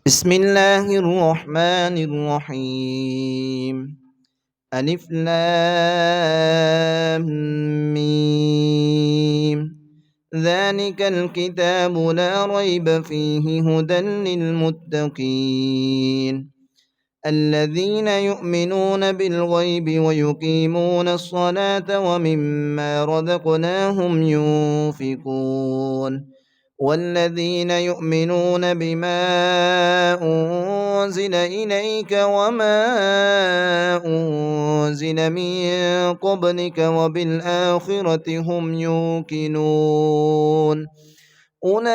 بسم الله الرحمن الرحيم. ألف لام ميم. ذلك الكتاب لا ريب فيه هدى للمتقين الذين يؤمنون بالغيب ويقيمون الصلاة ومما رزقناهم ينفقون والذين يؤمنون بما أنزل إليك وما أنزل من قبلك وبالآخرة هم يوقنون أولئك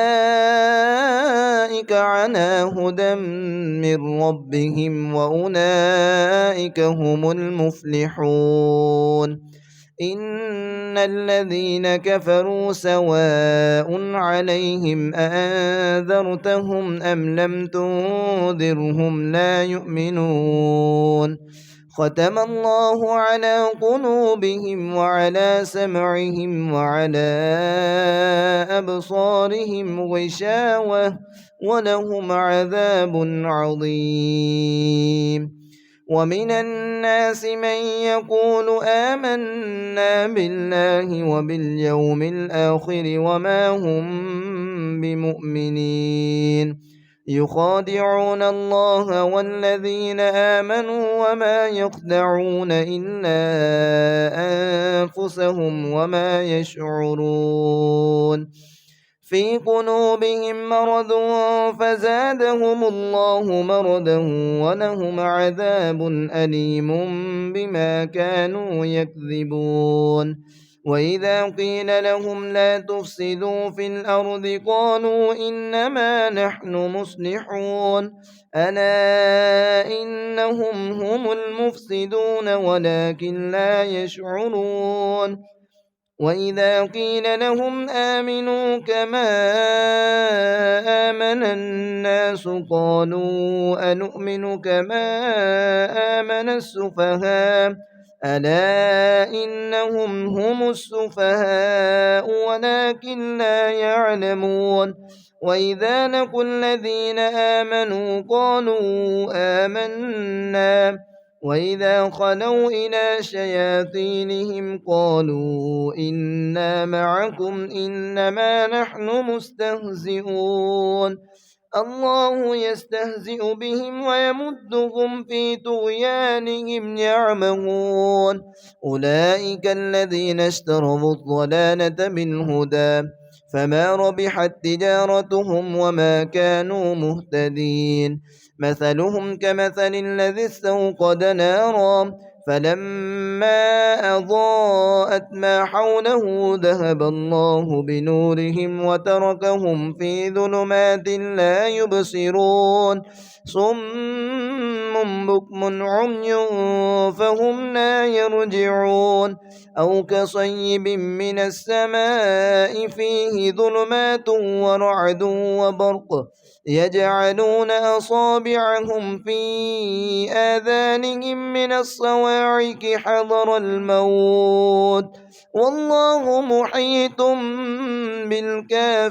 على هدى من ربهم وأولئك هم المفلحون إن الذين كفروا سواء عليهم أأنذرتهم أم لم تنذرهم لا يؤمنون ختم الله على قلوبهم وعلى سمعهم وعلى أبصارهم غشاوة ولهم عذاب عظيم ومن الناس من يقول آمنا بالله وباليوم الآخر وما هم بمؤمنين يخادعون الله والذين آمنوا وما يخدعون إلا أنفسهم وما يشعرون في قلوبهم مرض فزادهم الله مرضا ولهم عذاب أليم بما كانوا يكذبون وإذا قيل لهم لا تفسدوا في الأرض قالوا إنما نحن مصلحون ألا إنهم هم المفسدون ولكن لا يشعرون وإذا قيل لهم آمنوا كما آمن الناس قالوا أنؤمن كما آمن السفهاء ألا إنهم هم السفهاء ولكن لا يعلمون وإذا لقوا الذين آمنوا قالوا آمنا وإذا خلوا إلى شياطينهم قالوا إنا معكم إنما نحن مستهزئون الله يستهزئ بهم ويمدهم في طغيانهم يعمهون أولئك الذين اشتروا الضلالة بالهدى فما ربحت تجارتهم وما كانوا مهتدين مثلهم كمثل الذي استوقد نارا فلما أضاءت ما حوله ذهب الله بنورهم وتركهم في ظلمات لا يبصرون صم بكم عمي فهم لا يرجعون أو كصيب من السماء فيه ظلمات ورعد وبرق يجعلون أصابعهم في آذانهم من الصواعق حذر الموت والله محيط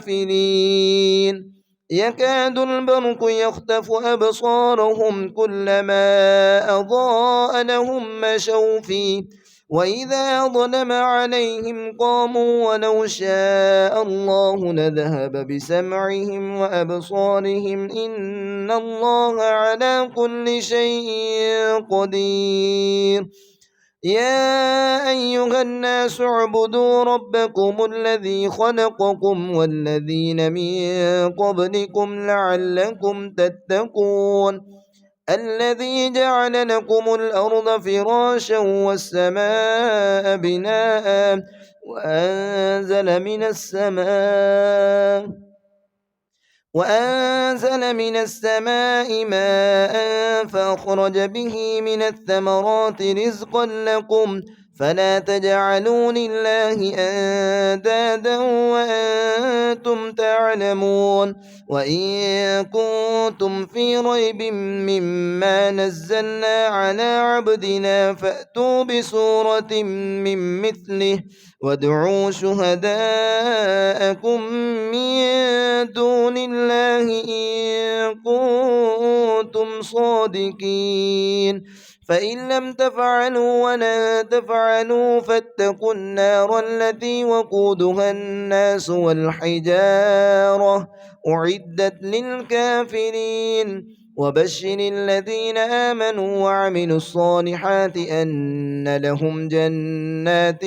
بالكافرين يكاد البرق يخطف أبصارهم كلما أضاء لهم مشوا فيه وإذا ظلم عليهم قاموا ولو شاء الله لذهب بسمعهم وأبصارهم إن الله على كل شيء قدير يا أيها الناس اعبدوا ربكم الذي خلقكم والذين من قبلكم لعلكم تتقون الذي جعل لكم الأرض فراشا والسماء بناء وأنزل من السماء ماء فأخرج به من الثمرات رزقا لكم فلا تجعلوا لله أندادا وأنتم تعلمون وإن كنتم في ريب مما نزلنا على عبدنا فأتوا بسورة من مثله وادعوا شهداءكم من دون الله إن كنتم كنتم صادقين فإن لم تفعلوا ولن تفعلوا فاتقوا النار التي وقودها الناس والحجارة أعدت للكافرين وبشر الذين آمنوا وعملوا الصالحات أن لهم جنات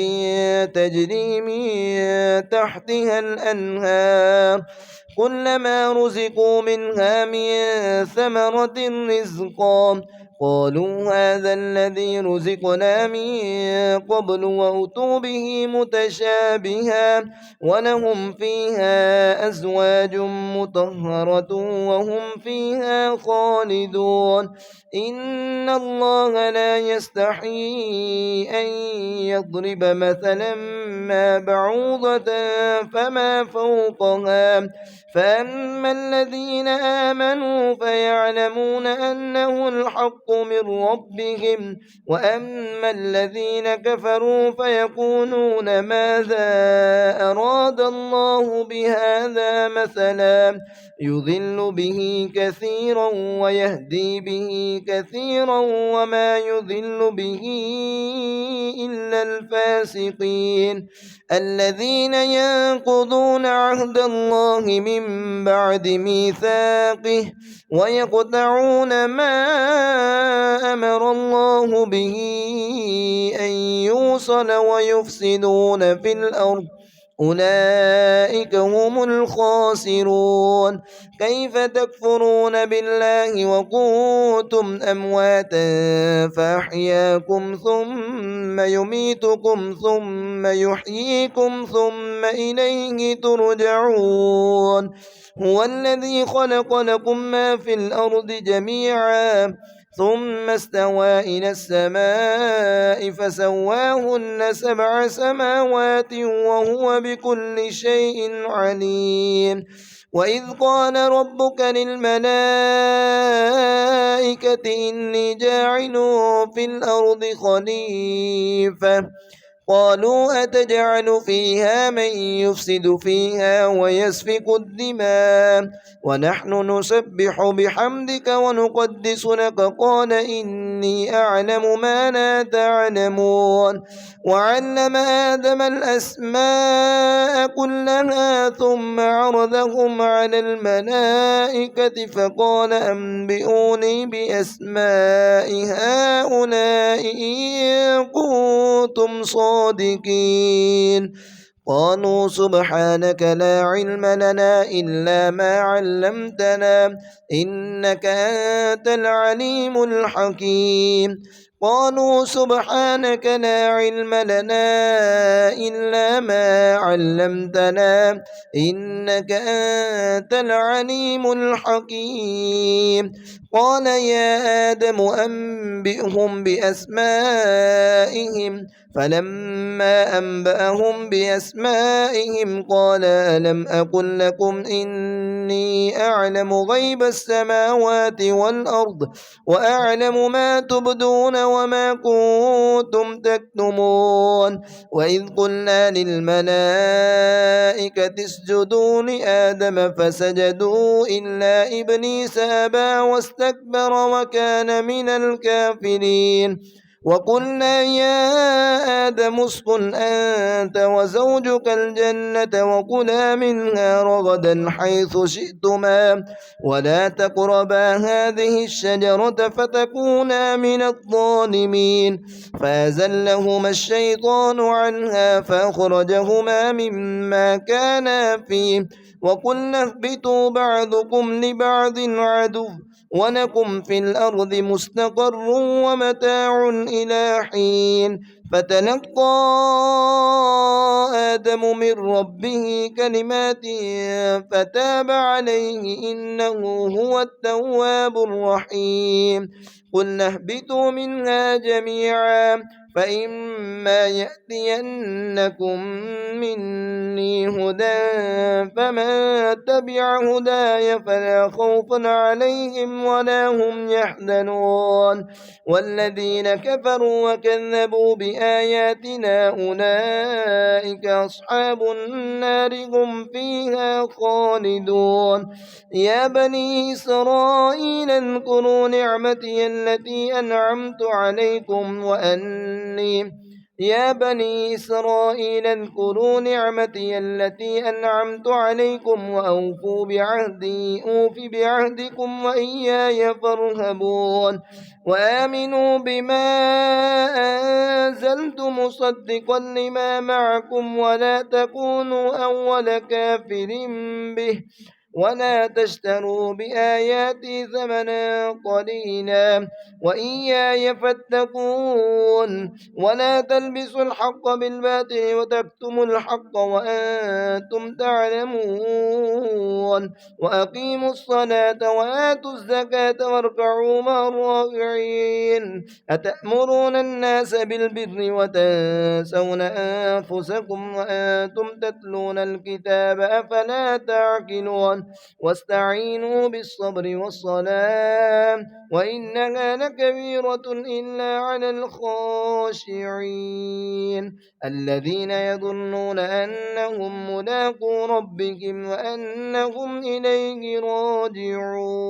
تجري من تحتها الأنهار كلما رزقوا منها من ثمرة رزقا قالوا هذا الذي رزقنا من قبل وأتوا به متشابها ولهم فيها أزواج مطهرة وهم فيها خالدون إن الله لا يستحيي أن يضرب مثلا ما بعوضة فما فوقها فأما الذين آمنوا فيعلمون أنه الحق من ربهم وأما الذين كفروا فيقولون ماذا أراد الله بهذا مثلا يضل به كثيرا ويهدي به كثيرا وما يضل به إلا الفاسقين الذين ينقضون عهد الله من بعد ميثاقه ويقطعون ما أمر الله به أن يوصل ويفسدون في الأرض أولئك هم الخاسرون كيف تكفرون بالله وكنتم أمواتا فأحياكم ثم يميتكم ثم يحييكم ثم إليه ترجعون هو الذي خلق لكم ما في الأرض جميعا ثم استوى إلى السماء فسواهن 7 سماوات وهو بكل شيء عليم وإذ قال ربك للملائكة إني جاعل في الأرض خليفة قالوا أتجعل فيها من يفسد فيها ويسفك الدماء ونحن نسبح بحمدك ونقدس لك قال إني أعلم ما لا تعلمون وعلم آدم الأسماء كلها ثم عرضهم على الملائكة فقال أنبئوني بأسماء هؤلاء إن كنتم صادقين قالوا سبحانك لا علم لنا إلا ما علمتنا إنك أنت العليم الحكيم قالوا سبحانك لا علم لنا إلا ما علمتنا إنك أنت العليم الحكيم قال يا آدم أنبئهم بأسمائهم فلما أنبأهم بأسمائهم قال ألم أقل لكم إني أعلم غيب السماوات والأرض وأعلم ما تبدون وما كنتم تكتمون وإذ قلنا للملائكة اسجدوا لآدم فسجدوا إلا إبليس أبى واستكبر وكان من الكافرين وقلنا يا آدم اسكن أنت وزوجك الجنة وكلا منها رغدا حيث شئتما ولا تقربا هذه الشجرة فتكونا من الظالمين فأزلهما الشيطان عنها فأخرجهما مما كانا فيه وقلنا اهبطوا بعضكم لبعض عدو ولكم في الأرض مستقر ومتاع إلى حين فتلقى آدم من ربه كلمات فتاب عليه إنه هو التواب الرحيم قلنا اهبطوا منها جميعا فإما يأتينكم مني هدى فمن تبع هداي فلا خوف عليهم ولا هم يحزنون والذين كفروا وكذبوا بآياتنا بآياتنا أولئك أصحاب النار هم فيها خالدون. يا بني إسرائيل اذكروا نعمتي التي أنعمت عليكم يا بني إسرائيل اذكروا نعمتي التي أنعمت عليكم وأوفوا بعهدي أوف بعهدكم وإياي فارهبون. وآمنوا بما أنزلت مصدقا لما معكم ولا تكونوا أول كافر به ولا تشتروا بآياتي ثمنا قليلا وإياي فاتقون. ولا تلبسوا الحق بالباطل وتكتموا الحق وأنتم تعلمون. وأقيموا الصلاة وآتوا الزكاة واركعوا مع الراكعين. أتأمرون الناس بالبر وتنسون أنفسكم وأنتم تتلون الكتاب أفلا تعقلون. واستعينوا بالصبر والصلاة وإنها لكبيرة إلا على الخاشعين الذين يظنون أنهم ملاقو ربهم وأنهم إليه راجعون.